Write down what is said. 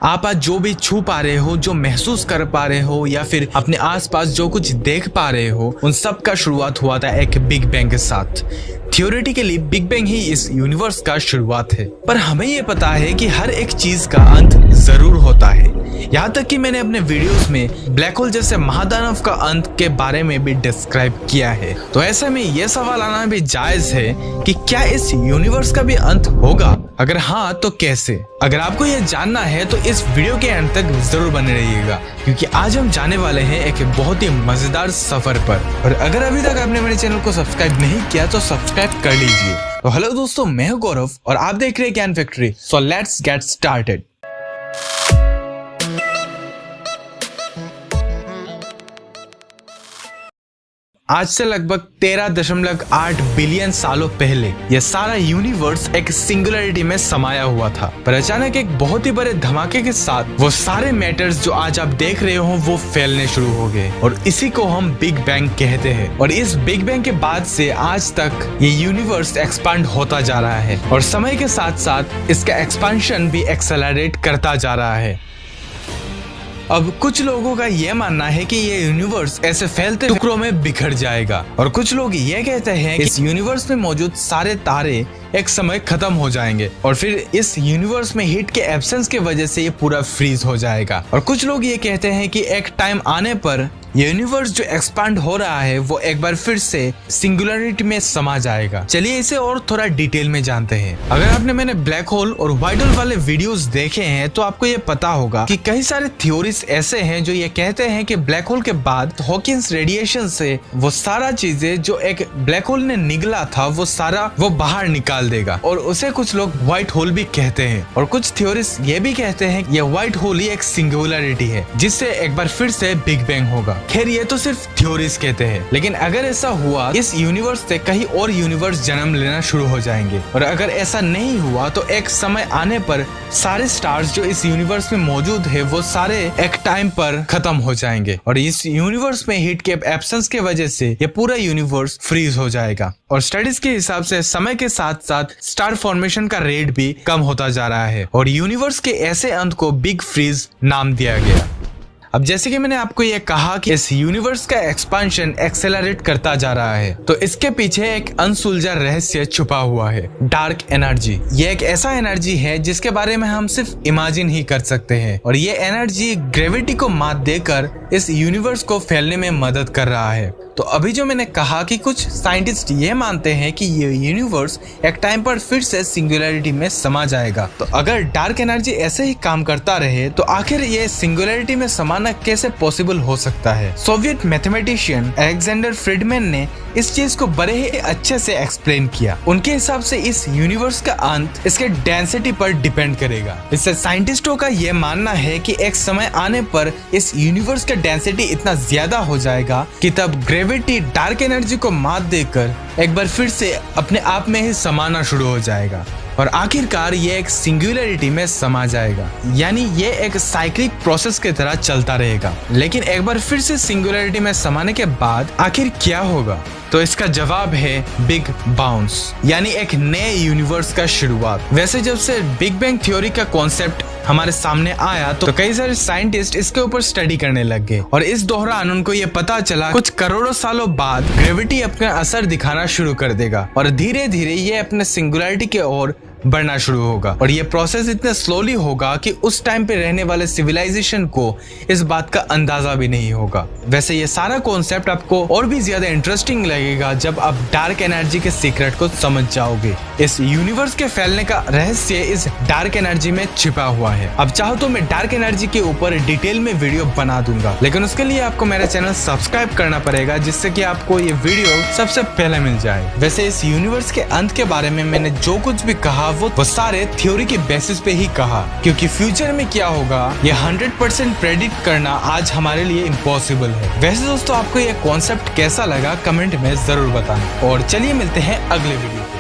आप आज जो भी छू पा रहे हो, जो महसूस कर पा रहे हो या फिर अपने आसपास जो कुछ देख पा रहे हो, उन सब का शुरुआत हुआ था एक बिग बैंग के साथ। थियोरेटिकली बिग बैंग ही इस यूनिवर्स का शुरुआत है, पर हमें ये पता है कि हर एक चीज का अंत जरूर होता है। यहाँ तक कि मैंने अपने वीडियोस में ब्लैक होल जैसे महादानव का अंत के बारे में भी डिस्क्राइब किया है। तो ऐसे में ये सवाल आना भी जायज है कि क्या इस यूनिवर्स का भी अंत होगा? अगर हाँ तो कैसे? अगर आपको यह जानना है तो इस वीडियो के अंत तक जरूर बने रहिएगा, क्योंकि आज हम जाने वाले हैं एक बहुत ही मजेदार सफर पर। और अगर अभी तक आपने मेरे चैनल को सब्सक्राइब नहीं किया तो सब्सक्राइब कर लीजिए। तो हेलो दोस्तों, मैं हूं गौरव और आप देख रहे हैं ज्ञान factory. So let's get started. आज से लगभग 13.8 बिलियन सालों पहले यह सारा यूनिवर्स एक सिंगुलरिटी में समाया हुआ था, पर अचानक एक बहुत ही बड़े धमाके के साथ वो सारे मैटर्स जो आज आप देख रहे हो वो फैलने शुरू हो गए, और इसी को हम बिग बैंग कहते हैं। और इस बिग बैंग के बाद से आज तक ये यूनिवर्स एक्सपांड होता जा रहा है, और समय के साथ साथ इसका एक्सपांशन भी एक्सेलरेट करता जा रहा है। अब कुछ लोगों का यह मानना है कि ये यूनिवर्स ऐसे फैलते टुकड़ों में बिखर जाएगा, और कुछ लोग ये कहते हैं कि इस यूनिवर्स में मौजूद सारे तारे एक समय खत्म हो जाएंगे और फिर इस यूनिवर्स में हीट के एब्सेंस की वजह से ये पूरा फ्रीज हो जाएगा। और कुछ लोग ये कहते हैं कि एक टाइम आने पर ये यूनिवर्स जो एक्सपांड हो रहा है वो एक बार फिर से सिंगुलरिटी में समा जाएगा। चलिए इसे और थोड़ा डिटेल में जानते हैं। अगर आपने मैंने ब्लैक होल और व्हाइट होल वाले वीडियोस देखे हैं तो आपको ये पता होगा कि कई सारे थ्योरीज ऐसे हैं जो ये कहते हैं कि ब्लैक होल के बाद हॉकिंस रेडिएशन से वो सारा चीजें जो एक ब्लैक होल ने निगला था वो सारा वो बाहर निकाल देगा, और उसे कुछ लोग व्हाइट होल भी कहते हैं। और कुछ थ्योरीज ये भी कहते हैं कि ये व्हाइट होल ही एक सिंगुलरिटी है जिससे एक बार फिर से बिग बैंग होगा। खैर ये तो सिर्फ थ्योरीज कहते हैं, लेकिन अगर ऐसा हुआ इस यूनिवर्स से कहीं और यूनिवर्स जन्म लेना शुरू हो जाएंगे, और अगर ऐसा नहीं हुआ तो एक समय आने पर सारे स्टार्स जो इस यूनिवर्स में मौजूद है वो सारे एक टाइम पर खत्म हो जाएंगे, और इस यूनिवर्स में हीट के एब्सेंस के वजह से ये पूरा यूनिवर्स फ्रीज हो जाएगा। और स्टडीज के हिसाब से समय के साथ साथ स्टार फॉर्मेशन का रेट भी कम होता जा रहा है, और यूनिवर्स के ऐसे अंत को बिग फ्रीज नाम दिया गया। अब जैसे कि मैंने आपको ये कहा कि इस यूनिवर्स का एक्सपांशन एक्सेलरेट करता जा रहा है, तो इसके पीछे एक अनसुलझा रहस्य छुपा हुआ है, डार्क एनर्जी। ये एक ऐसा एनर्जी है जिसके बारे में हम सिर्फ इमेजिन ही कर सकते हैं, और ये एनर्जी ग्रेविटी को मात देकर इस यूनिवर्स को फैलने में मदद कर रहा है। तो अभी जो मैंने कहा कि कुछ साइंटिस्ट ये मानते हैं कि ये यूनिवर्स एक टाइम पर फिर से सिंगुलरिटी में समा जाएगा, तो अगर डार्क एनर्जी ऐसे ही काम करता रहे तो आखिर ये सिंगुलरिटी में समाना कैसे पॉसिबल हो सकता है? सोवियत मैथमेटिशियन अलेक्जेंडर फ्रीडमैन ने इस चीज को बड़े ही अच्छे से एक्सप्लेन किया। उनके हिसाब से इस यूनिवर्स का अंत इसके डेंसिटी पर डिपेंड करेगा। इससे साइंटिस्टों का यह मानना है कि एक समय आने पर इस यूनिवर्स का डेंसिटी इतना ज्यादा हो जाएगा कि तब ग्रेविटी डार्क एनर्जी को मात देकर एक बार फिर से अपने आप में ही समाना शुरू हो जाएगा, और आखिरकार ये एक सिंगुलरिटी में समा जाएगा। यानी ये एक साइक्लिक प्रोसेस की तरह चलता रहेगा। लेकिन एक बार फिर से सिंगुलरिटी में समाने के बाद आखिर क्या होगा? तो इसका जवाब है बिग बाउंस, यानी एक नए यूनिवर्स का शुरुआत। वैसे जब से बिग बैंग थ्योरी का कॉन्सेप्ट हमारे सामने आया तो कई सारे साइंटिस्ट इसके ऊपर स्टडी करने लग गए, और इस दौरान उनको ये पता चला कुछ करोड़ों सालों बाद ग्रेविटी अपना असर दिखाना शुरू कर देगा, और धीरे धीरे ये अपने सिंगुलरिटी की ओर बढ़ना शुरू होगा। और ये प्रोसेस इतने स्लोली होगा कि उस टाइम पे रहने वाले सिविलाइजेशन को इस बात का अंदाजा भी नहीं होगा। वैसे ये सारा कॉन्सेप्ट आपको और भी ज्यादा इंटरेस्टिंग लगेगा जब आप डार्क एनर्जी के सीक्रेट को समझ जाओगे। इस यूनिवर्स के फैलने का रहस्य इस डार्क एनर्जी में छिपा हुआ है। अब चाहो तो मैं डार्क एनर्जी के ऊपर डिटेल में वीडियो बना दूंगा, लेकिन उसके लिए आपको मेरा चैनल सब्सक्राइब करना पड़ेगा, जिससे कि आपको ये वीडियो सबसे पहले मिल जाए। वैसे इस यूनिवर्स के अंत के बारे में मैंने जो कुछ भी कहा वो सारे थ्योरी के बेसिस पे ही कहा, क्योंकि फ्यूचर में क्या होगा ये 100% प्रेडिक्ट करना आज हमारे लिए इम्पॉसिबल है। वैसे दोस्तों आपको ये कॉन्सेप्ट कैसा लगा कमेंट में जरूर बताना, और चलिए मिलते हैं अगले वीडियो।